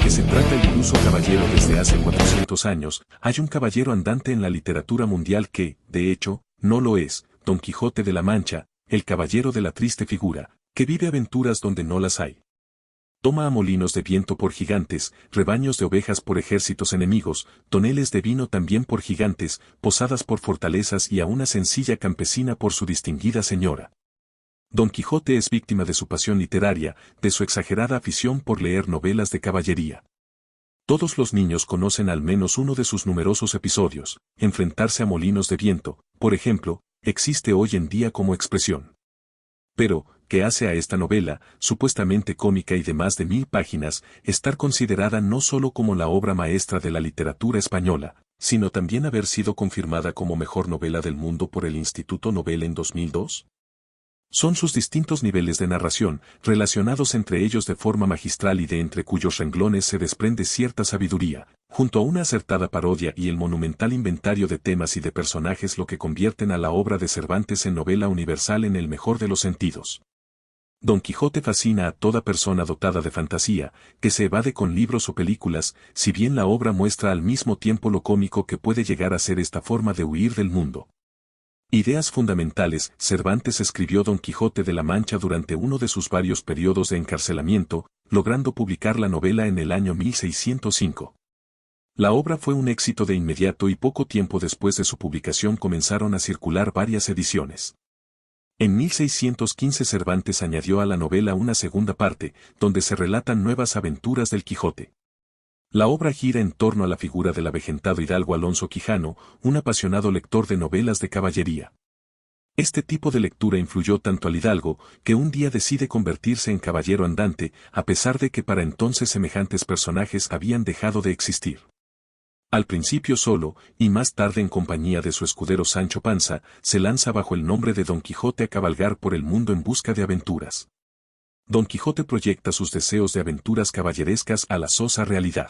que se trata el iluso caballero desde hace 400 años, hay un caballero andante en la literatura mundial que, de hecho, no lo es, Don Quijote de la Mancha, el caballero de la triste figura, que vive aventuras donde no las hay. Toma a molinos de viento por gigantes, rebaños de ovejas por ejércitos enemigos, toneles de vino también por gigantes, posadas por fortalezas y a una sencilla campesina por su distinguida señora. Don Quijote es víctima de su pasión literaria, de su exagerada afición por leer novelas de caballería. Todos los niños conocen al menos uno de sus numerosos episodios. Enfrentarse a molinos de viento, por ejemplo, existe hoy en día como expresión. Pero, ¿qué hace a esta novela, supuestamente cómica y de más de 1000 páginas, estar considerada no solo como la obra maestra de la literatura española, sino también haber sido confirmada como mejor novela del mundo por el Instituto Nobel en 2002? Son sus distintos niveles de narración, relacionados entre ellos de forma magistral y de entre cuyos renglones se desprende cierta sabiduría, junto a una acertada parodia y el monumental inventario de temas y de personajes lo que convierten a la obra de Cervantes en novela universal en el mejor de los sentidos. Don Quijote fascina a toda persona dotada de fantasía, que se evade con libros o películas, si bien la obra muestra al mismo tiempo lo cómico que puede llegar a ser esta forma de huir del mundo. Ideas fundamentales. Cervantes escribió Don Quijote de la Mancha durante uno de sus varios periodos de encarcelamiento, logrando publicar la novela en el año 1605. La obra fue un éxito de inmediato y poco tiempo después de su publicación comenzaron a circular varias ediciones. En 1615 Cervantes añadió a la novela una segunda parte, donde se relatan nuevas aventuras del Quijote. La obra gira en torno a la figura del avejentado hidalgo Alonso Quijano, un apasionado lector de novelas de caballería. Este tipo de lectura influyó tanto al hidalgo, que un día decide convertirse en caballero andante, a pesar de que para entonces semejantes personajes habían dejado de existir. Al principio solo, y más tarde en compañía de su escudero Sancho Panza, se lanza bajo el nombre de Don Quijote a cabalgar por el mundo en busca de aventuras. Don Quijote proyecta sus deseos de aventuras caballerescas a la sosa realidad.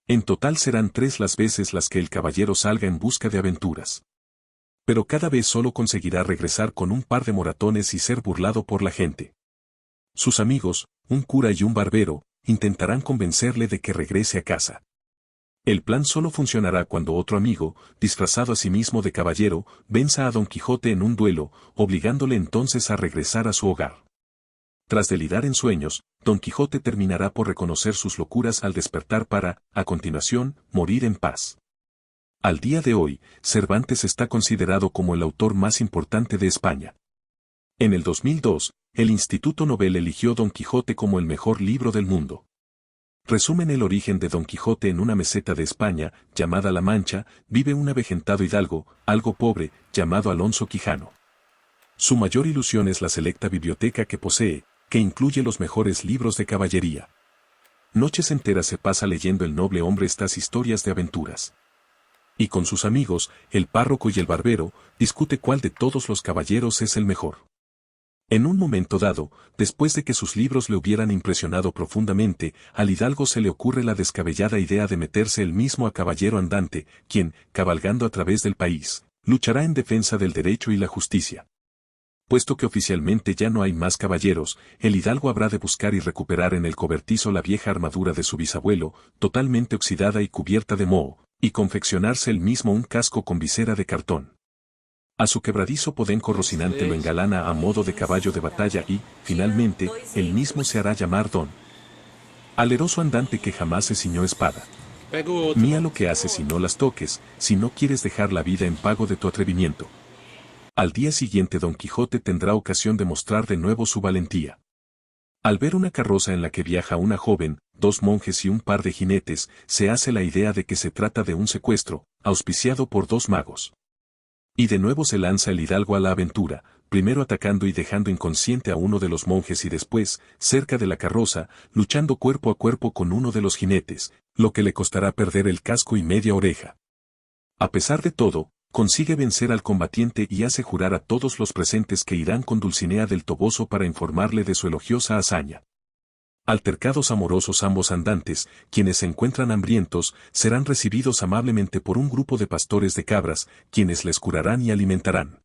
En total serán 3 las veces las que el caballero salga en busca de aventuras. Pero cada vez solo conseguirá regresar con un par de moratones y ser burlado por la gente. Sus amigos, un cura y un barbero, intentarán convencerle de que regrese a casa. El plan solo funcionará cuando otro amigo, disfrazado a sí mismo de caballero, venza a Don Quijote en un duelo, obligándole entonces a regresar a su hogar. Tras delirar en sueños, Don Quijote terminará por reconocer sus locuras al despertar para, a continuación, morir en paz. Al día de hoy, Cervantes está considerado como el autor más importante de España. En el 2002, el Instituto Nobel eligió Don Quijote como el mejor libro del mundo. Resumen el origen de Don Quijote en una meseta de España, llamada La Mancha, vive un avejentado hidalgo, algo pobre, llamado Alonso Quijano. Su mayor ilusión es la selecta biblioteca que posee, que incluye los mejores libros de caballería. Noches enteras se pasa leyendo el noble hombre estas historias de aventuras. Y con sus amigos, el párroco y el barbero, discute cuál de todos los caballeros es el mejor. En un momento dado, después de que sus libros le hubieran impresionado profundamente, al hidalgo se le ocurre la descabellada idea de meterse él mismo a caballero andante, quien, cabalgando a través del país, luchará en defensa del derecho y la justicia. Puesto que oficialmente ya no hay más caballeros, el hidalgo habrá de buscar y recuperar en el cobertizo la vieja armadura de su bisabuelo, totalmente oxidada y cubierta de moho, y confeccionarse él mismo un casco con visera de cartón. A su quebradizo podenco Rocinante lo engalana a modo de caballo de batalla y, finalmente, él mismo se hará llamar Don. Aleroso andante que jamás se ciñó espada. Mía lo que haces si no las toques, si no quieres dejar la vida en pago de tu atrevimiento. Al día siguiente Don Quijote tendrá ocasión de mostrar de nuevo su valentía. Al ver una carroza en la que viaja una joven, 2 monjes y un par de jinetes, se hace la idea de que se trata de un secuestro, auspiciado por 2 magos. Y de nuevo se lanza el hidalgo a la aventura, primero atacando y dejando inconsciente a uno de los monjes y después, cerca de la carroza, luchando cuerpo a cuerpo con uno de los jinetes, lo que le costará perder el casco y media oreja. A pesar de todo, consigue vencer al combatiente y hace jurar a todos los presentes que irán con Dulcinea del Toboso para informarle de su elogiosa hazaña. Altercados amorosos ambos andantes, quienes se encuentran hambrientos, serán recibidos amablemente por un grupo de pastores de cabras, quienes les curarán y alimentarán.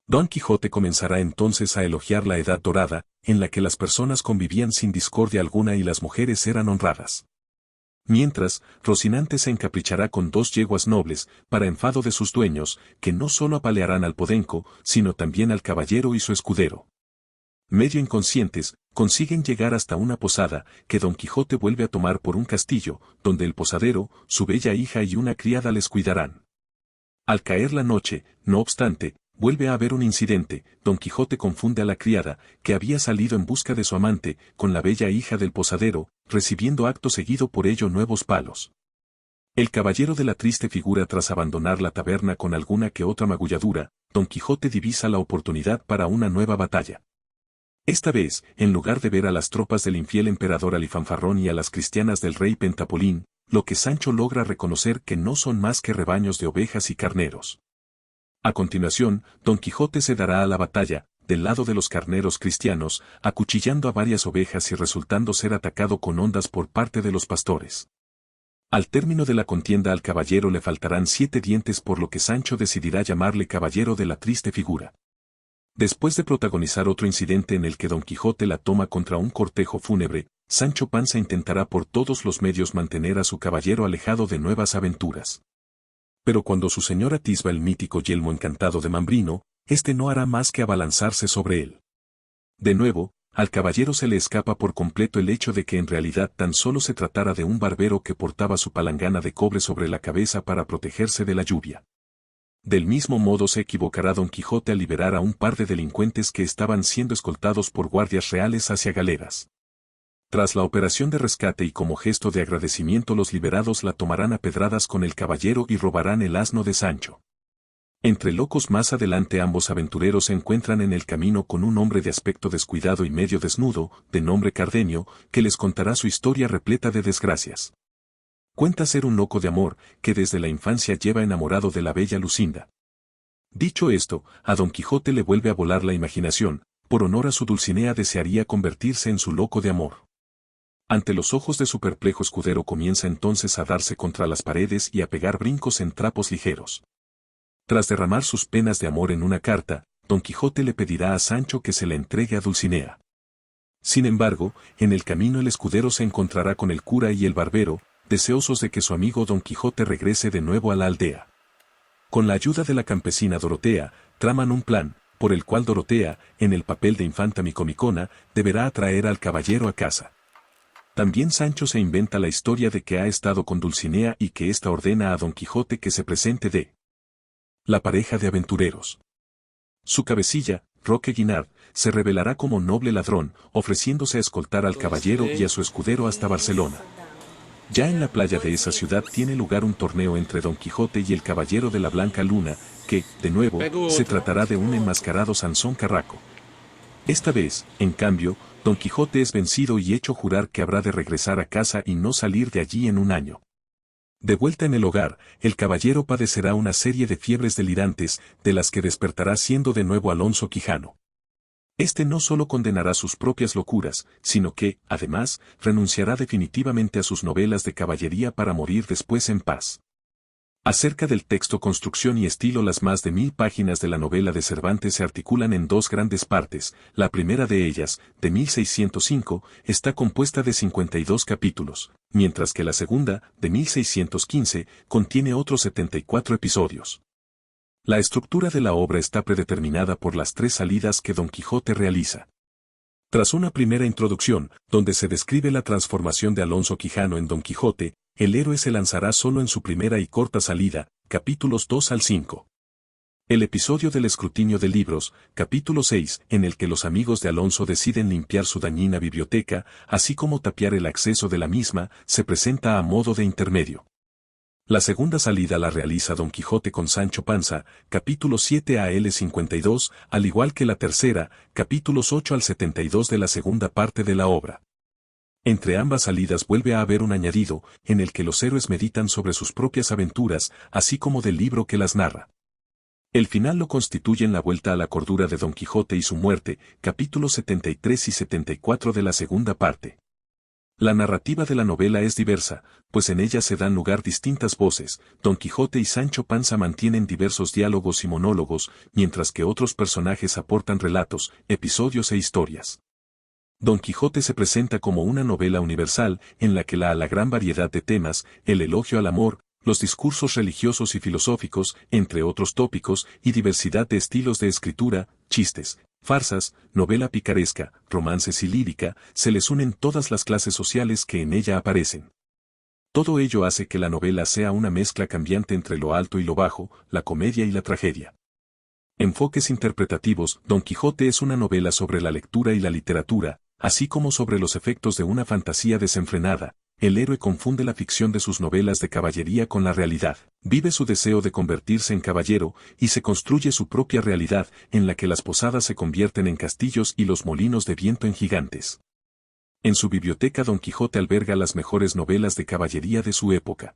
Don Quijote comenzará entonces a elogiar la edad dorada, en la que las personas convivían sin discordia alguna y las mujeres eran honradas. Mientras, Rocinante se encaprichará con 2 yeguas nobles, para enfado de sus dueños, que no solo apalearán al podenco, sino también al caballero y su escudero. Medio inconscientes, consiguen llegar hasta una posada, que Don Quijote vuelve a tomar por un castillo, donde el posadero, su bella hija y una criada les cuidarán. Al caer la noche, no obstante, vuelve a haber un incidente. Don Quijote confunde a la criada, que había salido en busca de su amante, con la bella hija del posadero, recibiendo acto seguido por ello nuevos palos. El caballero de la triste figura, tras abandonar la taberna con alguna que otra magulladura, Don Quijote divisa la oportunidad para una nueva batalla. Esta vez, en lugar de ver a las tropas del infiel emperador Alifanfarrón y a las cristianas del rey Pentapolín, lo que Sancho logra reconocer que no son más que rebaños de ovejas y carneros. A continuación, Don Quijote se dará a la batalla, del lado de los carneros cristianos, acuchillando a varias ovejas y resultando ser atacado con hondas por parte de los pastores. Al término de la contienda al caballero le faltarán 7 dientes, por lo que Sancho decidirá llamarle caballero de la triste figura. Después de protagonizar otro incidente en el que Don Quijote la toma contra un cortejo fúnebre, Sancho Panza intentará por todos los medios mantener a su caballero alejado de nuevas aventuras. Pero cuando su señor atisba el mítico yelmo encantado de Mambrino, este no hará más que abalanzarse sobre él. De nuevo, al caballero se le escapa por completo el hecho de que en realidad tan solo se tratara de un barbero que portaba su palangana de cobre sobre la cabeza para protegerse de la lluvia. Del mismo modo se equivocará Don Quijote al liberar a un par de delincuentes que estaban siendo escoltados por guardias reales hacia galeras. Tras la operación de rescate y como gesto de agradecimiento, los liberados la tomarán a pedradas con el caballero y robarán el asno de Sancho. Entre locos, más adelante ambos aventureros se encuentran en el camino con un hombre de aspecto descuidado y medio desnudo, de nombre Cardenio, que les contará su historia repleta de desgracias. Cuenta ser un loco de amor, que desde la infancia lleva enamorado de la bella Lucinda. Dicho esto, a Don Quijote le vuelve a volar la imaginación. Por honor a su Dulcinea desearía convertirse en su loco de amor. Ante los ojos de su perplejo escudero comienza entonces a darse contra las paredes y a pegar brincos en trapos ligeros. Tras derramar sus penas de amor en una carta, Don Quijote le pedirá a Sancho que se la entregue a Dulcinea. Sin embargo, en el camino el escudero se encontrará con el cura y el barbero, deseosos de que su amigo Don Quijote regrese de nuevo a la aldea. Con la ayuda de la campesina Dorotea, traman un plan, por el cual Dorotea, en el papel de infanta Micomicona, deberá atraer al caballero a casa. También Sancho se inventa la historia de que ha estado con Dulcinea y que ésta ordena a Don Quijote que se presente de la pareja de aventureros. Su cabecilla, Roque Guinart, se revelará como noble ladrón, ofreciéndose a escoltar al caballero y a su escudero hasta Barcelona. Ya en la playa de esa ciudad tiene lugar un torneo entre Don Quijote y el caballero de la Blanca Luna, que, de nuevo, se tratará de un enmascarado Sansón Carraco. Esta vez, en cambio, Don Quijote es vencido y hecho jurar que habrá de regresar a casa y no salir de allí en un año. De vuelta en el hogar, el caballero padecerá una serie de fiebres delirantes, de las que despertará siendo de nuevo Alonso Quijano. Este no solo condenará sus propias locuras, sino que, además, renunciará definitivamente a sus novelas de caballería para morir después en paz. Acerca del texto, construcción y estilo, las más de 1000 páginas de la novela de Cervantes se articulan en 2 grandes partes. La primera de ellas, de 1605, está compuesta de 52 capítulos, mientras que la segunda, de 1615, contiene otros 74 episodios. La estructura de la obra está predeterminada por las 3 salidas que Don Quijote realiza. Tras una primera introducción, donde se describe la transformación de Alonso Quijano en Don Quijote, el héroe se lanzará solo en su primera y corta salida, capítulos 2 al 5. El episodio del escrutinio de libros, capítulo 6, en el que los amigos de Alonso deciden limpiar su dañina biblioteca, así como tapiar el acceso de la misma, se presenta a modo de intermedio. La segunda salida la realiza Don Quijote con Sancho Panza, capítulos 7 a 52, al igual que la tercera, capítulos 8 al 72 de la segunda parte de la obra. Entre ambas salidas vuelve a haber un añadido, en el que los héroes meditan sobre sus propias aventuras, así como del libro que las narra. El final lo constituyen la vuelta a la cordura de Don Quijote y su muerte, capítulos 73 y 74 de la segunda parte. La narrativa de la novela es diversa, pues en ella se dan lugar distintas voces. Don Quijote y Sancho Panza mantienen diversos diálogos y monólogos, mientras que otros personajes aportan relatos, episodios e historias. Don Quijote se presenta como una novela universal en la que la gran variedad de temas, el elogio al amor, los discursos religiosos y filosóficos, entre otros tópicos, y diversidad de estilos de escritura, chistes, farsas, novela picaresca, romances y lírica, se les unen todas las clases sociales que en ella aparecen. Todo ello hace que la novela sea una mezcla cambiante entre lo alto y lo bajo, la comedia y la tragedia. Enfoques interpretativos. Don Quijote es una novela sobre la lectura y la literatura, así como sobre los efectos de una fantasía desenfrenada. El héroe confunde la ficción de sus novelas de caballería con la realidad. Vive su deseo de convertirse en caballero y se construye su propia realidad, en la que las posadas se convierten en castillos y los molinos de viento en gigantes. En su biblioteca Don Quijote alberga las mejores novelas de caballería de su época.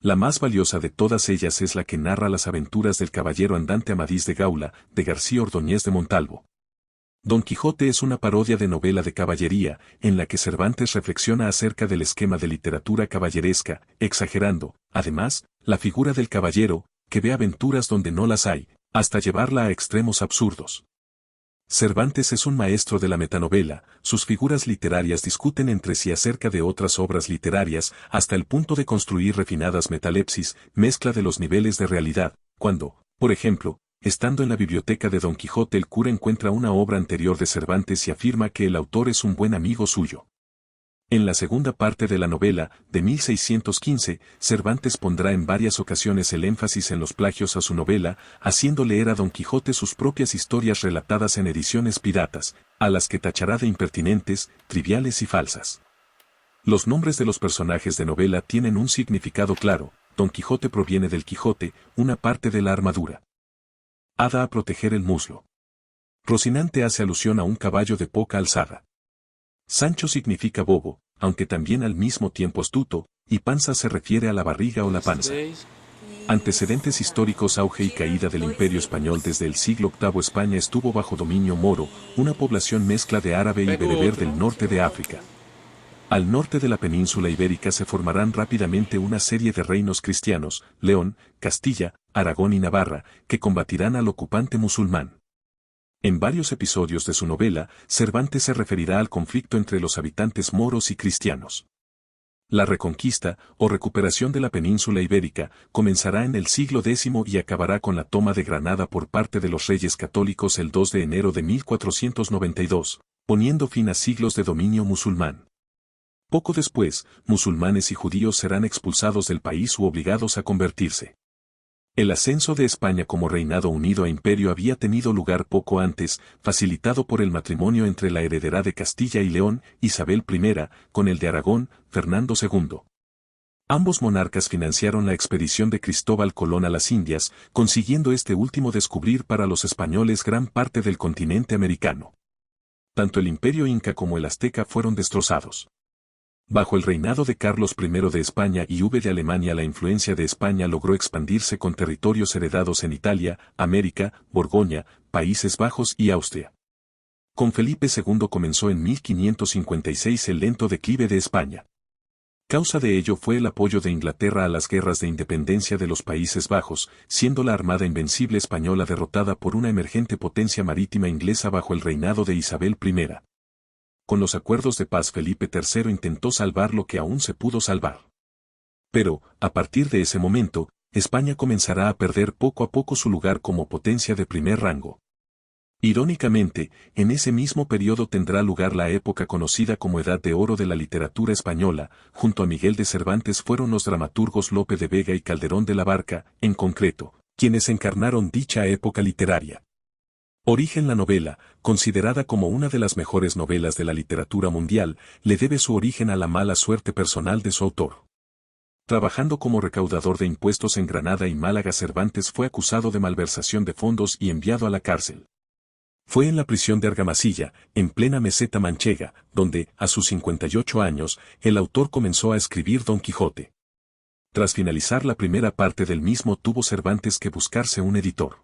La más valiosa de todas ellas es la que narra las aventuras del caballero andante Amadís de Gaula, de García Ordóñez de Montalvo. Don Quijote es una parodia de novela de caballería, en la que Cervantes reflexiona acerca del esquema de literatura caballeresca, exagerando, además, la figura del caballero, que ve aventuras donde no las hay, hasta llevarla a extremos absurdos. Cervantes es un maestro de la metanovela, sus figuras literarias discuten entre sí acerca de otras obras literarias, hasta el punto de construir refinadas metalepsis, mezcla de los niveles de realidad, cuando, por ejemplo, estando en la biblioteca de Don Quijote el cura encuentra una obra anterior de Cervantes y afirma que el autor es un buen amigo suyo. En la segunda parte de la novela, de 1615, Cervantes pondrá en varias ocasiones el énfasis en los plagios a su novela, haciendo leer a Don Quijote sus propias historias relatadas en ediciones piratas, a las que tachará de impertinentes, triviales y falsas. Los nombres de los personajes de novela tienen un significado claro. Don Quijote proviene del Quijote, una parte de la armadura. Hada a proteger el muslo. Rocinante hace alusión a un caballo de poca alzada. Sancho significa bobo, aunque también al mismo tiempo astuto, y panza se refiere a la barriga o la panza. Antecedentes históricos. Auge y caída del Imperio Español. Desde el siglo VIII España estuvo bajo dominio moro, una población mezcla de árabe y bereber del norte de África. Al norte de la península ibérica se formarán rápidamente una serie de reinos cristianos, León, Castilla, Aragón y Navarra, que combatirán al ocupante musulmán. En varios episodios de su novela, Cervantes se referirá al conflicto entre los habitantes moros y cristianos. La reconquista, o recuperación de la península ibérica, comenzará en el siglo X y acabará con la toma de Granada por parte de los reyes católicos el 2 de enero de 1492, poniendo fin a siglos de dominio musulmán. Poco después, musulmanes y judíos serán expulsados del país u obligados a convertirse. El ascenso de España como reinado unido a imperio había tenido lugar poco antes, facilitado por el matrimonio entre la heredera de Castilla y León, Isabel I, con el de Aragón, Fernando II. Ambos monarcas financiaron la expedición de Cristóbal Colón a las Indias, consiguiendo este último descubrir para los españoles gran parte del continente americano. Tanto el imperio inca como el azteca fueron destrozados. Bajo el reinado de Carlos I de España y V de Alemania, la influencia de España logró expandirse con territorios heredados en Italia, América, Borgoña, Países Bajos y Austria. Con Felipe II comenzó en 1556 el lento declive de España. Causa de ello fue el apoyo de Inglaterra a las guerras de independencia de los Países Bajos, siendo la Armada Invencible española derrotada por una emergente potencia marítima inglesa bajo el reinado de Isabel I. Con los acuerdos de paz Felipe III intentó salvar lo que aún se pudo salvar. Pero, a partir de ese momento, España comenzará a perder poco a poco su lugar como potencia de primer rango. Irónicamente, en ese mismo periodo tendrá lugar la época conocida como Edad de Oro de la literatura española. Junto a Miguel de Cervantes fueron los dramaturgos Lope de Vega y Calderón de la Barca, en concreto, quienes encarnaron dicha época literaria. Origen. La novela, considerada como una de las mejores novelas de la literatura mundial, le debe su origen a la mala suerte personal de su autor. Trabajando como recaudador de impuestos en Granada y Málaga, Cervantes fue acusado de malversación de fondos y enviado a la cárcel. Fue en la prisión de Argamasilla, en plena meseta manchega, donde, a sus 58 años, el autor comenzó a escribir Don Quijote. Tras finalizar la primera parte del mismo, tuvo Cervantes que buscarse un editor.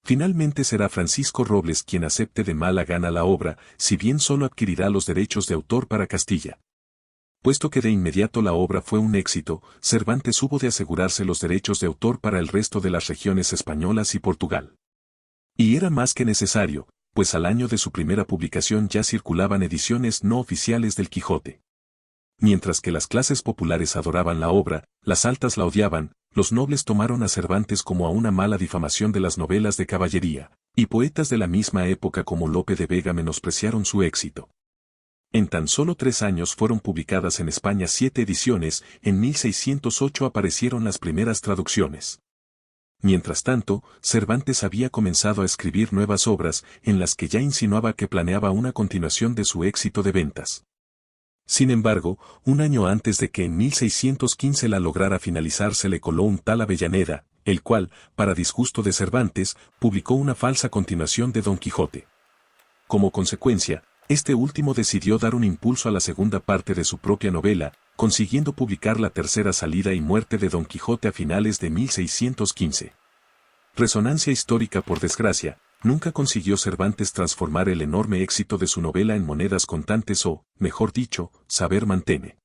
Finalmente será Francisco Robles quien acepte de mala gana la obra, si bien solo adquirirá los derechos de autor para Castilla. Puesto que de inmediato la obra fue un éxito, Cervantes hubo de asegurarse los derechos de autor para el resto de las regiones españolas y Portugal. Y era más que necesario, pues al año de su primera publicación ya circulaban ediciones no oficiales del Quijote. Mientras que las clases populares adoraban la obra, las altas la odiaban, los nobles tomaron a Cervantes como a una mala difamación de las novelas de caballería, y poetas de la misma época como Lope de Vega menospreciaron su éxito. En tan solo 3 años fueron publicadas en España 7 ediciones, en 1608 aparecieron las primeras traducciones. Mientras tanto, Cervantes había comenzado a escribir nuevas obras, en las que ya insinuaba que planeaba una continuación de su éxito de ventas. Sin embargo, un año antes de que en 1615 la lograra finalizar se le coló un tal Avellaneda, el cual, para disgusto de Cervantes, publicó una falsa continuación de Don Quijote. Como consecuencia, este último decidió dar un impulso a la segunda parte de su propia novela, consiguiendo publicar la tercera salida y muerte de Don Quijote a finales de 1615. Resonancia histórica. Por desgracia, nunca consiguió Cervantes transformar el enorme éxito de su novela en monedas contantes o, mejor dicho, saber mantene.